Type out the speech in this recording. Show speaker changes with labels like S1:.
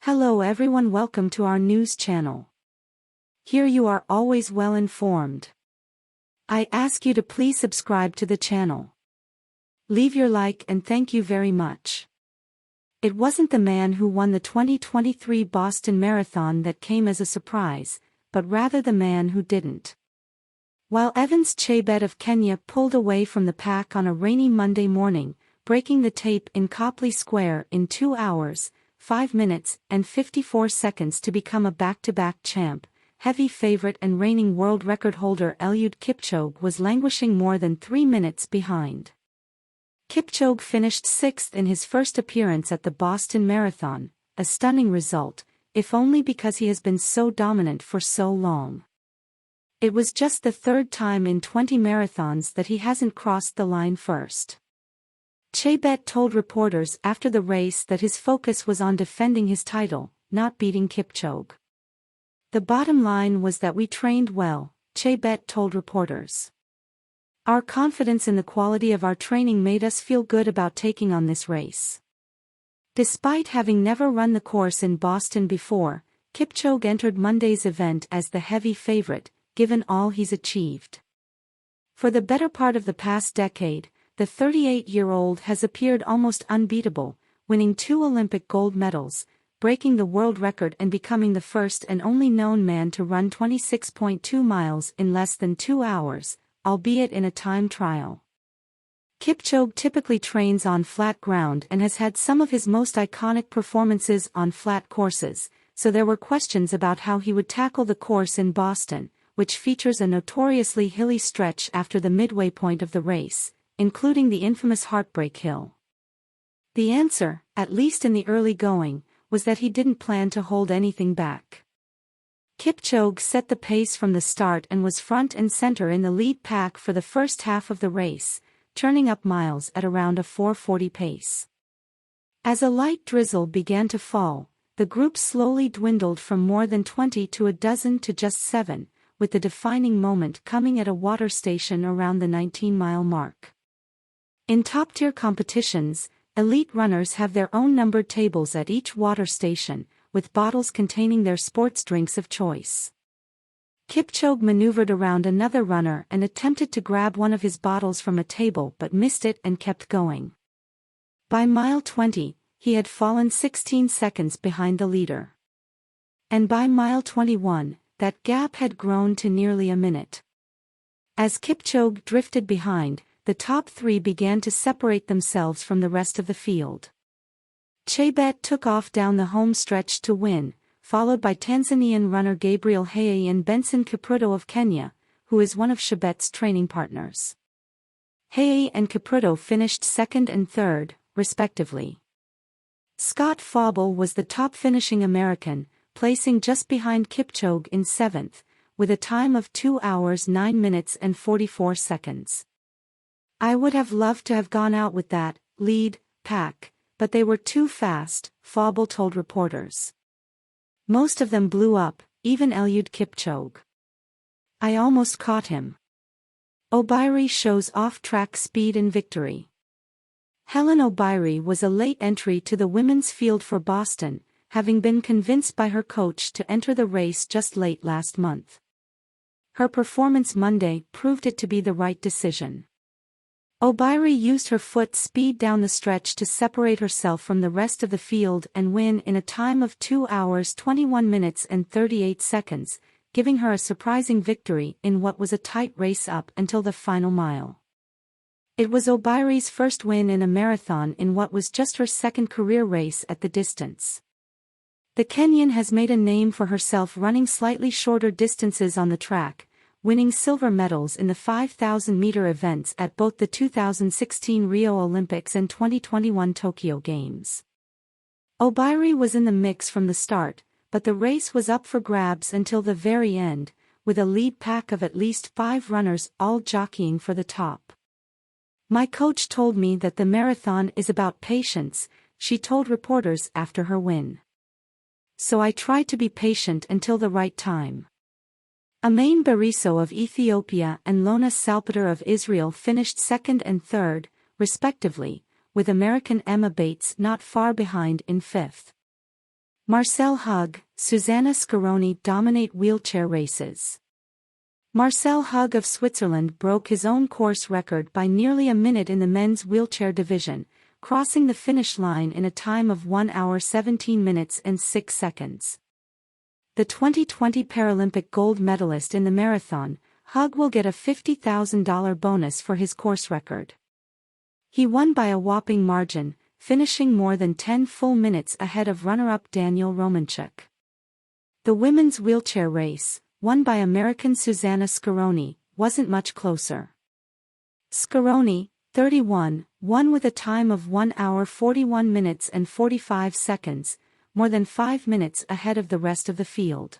S1: Hello everyone, welcome to our news channel. Here you are always well informed. I ask you to please subscribe to the channel. Leave your like and thank you very much. It wasn't the man who won the 2023 Boston Marathon that came as a surprise, but rather the man who didn't. While Evans Chebet of Kenya pulled away from the pack on a rainy Monday morning, breaking the tape in Copley Square in 2 hours, 5 minutes and 54 seconds to become a back-to-back champ, heavy favorite and reigning world record holder Eliud Kipchoge was languishing more than 3 minutes behind. Kipchoge finished 6th in his first appearance at the Boston Marathon, a stunning result, if only because he has been so dominant for so long. It was just the third time in 20 marathons that he hasn't crossed the line first. Chebet told reporters after the race that his focus was on defending his title, not beating Kipchoge. The bottom line was that we trained well, Chebet told reporters. Our confidence in the quality of our training made us feel good about taking on this race. Despite having never run the course in Boston before, Kipchoge entered Monday's event as the heavy favorite, given all he's achieved. For the better part of the past decade, the 38-year-old has appeared almost unbeatable, winning 2 Olympic gold medals, breaking the world record and becoming the first and only known man to run 26.2 miles in less than 2 hours, albeit in a time trial. Kipchoge typically trains on flat ground and has had some of his most iconic performances on flat courses, so there were questions about how he would tackle the course in Boston, which features a notoriously hilly stretch after the midway point of the race, including the infamous Heartbreak Hill. The answer, at least in the early going, was that he didn't plan to hold anything back. Kipchoge set the pace from the start and was front and center in the lead pack for the first half of the race, turning up miles at around a 4:40 pace. As a light drizzle began to fall, the group slowly dwindled from more than 20 to a dozen to just 7, with the defining moment coming at a water station around the 19-mile mark. In top-tier competitions, elite runners have their own numbered tables at each water station, with bottles containing their sports drinks of choice. Kipchoge maneuvered around another runner and attempted to grab one of his bottles from a table but missed it and kept going. By mile 20, he had fallen 16 seconds behind the leader. And by mile 21, that gap had grown to nearly a minute. As Kipchoge drifted behind, the top 3 began to separate themselves from the rest of the field. Chebet took off down the home stretch to win, followed by Tanzanian runner Gabriel Haye and Benson Kipruto of Kenya, who is one of Chebet's training partners. Haye and Kipruto finished 2nd and 3rd, respectively. Scott Fauble was the top finishing American, placing just behind Kipchoge in 7th, with a time of 2 hours 9 minutes and 44 seconds. I would have loved to have gone out with that lead pack, but they were too fast, Fauble told reporters. Most of them blew up, even Eliud Kipchoge. I almost caught him. Obiri shows off-track speed and victory. Hellen Obiri was a late entry to the women's field for Boston, having been convinced by her coach to enter the race just late last month. Her performance Monday proved it to be the right decision. Obiri used her foot speed down the stretch to separate herself from the rest of the field and win in a time of 2 hours 21 minutes and 38 seconds, giving her a surprising victory in what was a tight race up until the final mile. It was Obiri's first win in a marathon in what was just her second career race at the distance. The Kenyan has made a name for herself running slightly shorter distances on the track, winning silver medals in the 5,000-meter events at both the 2016 Rio Olympics and 2021 Tokyo Games. Obiri was in the mix from the start, but the race was up for grabs until the very end, with a lead pack of at least 5 runners all jockeying for the top. My coach told me that the marathon is about patience, she told reporters after her win. So I tried to be patient until the right time. Amain Bariso of Ethiopia and Lona Salpeter of Israel finished 2nd and 3rd, respectively, with American Emma Bates not far behind in 5th. Marcel Hug, Susanna Scaroni dominate wheelchair races. Marcel Hug of Switzerland broke his own course record by nearly a minute in the men's wheelchair division, crossing the finish line in a time of 1 hour 17 minutes and 6 seconds. The 2020 Paralympic gold medalist in the marathon, Hug will get a $50,000 bonus for his course record. He won by a whopping margin, finishing more than 10 full minutes ahead of runner-up Daniel Romanchuk. The women's wheelchair race, won by American Susanna Scaroni, wasn't much closer. Scaroni, 31, won with a time of 1 hour 41 minutes and 45 seconds, more than 5 minutes ahead of the rest of the field.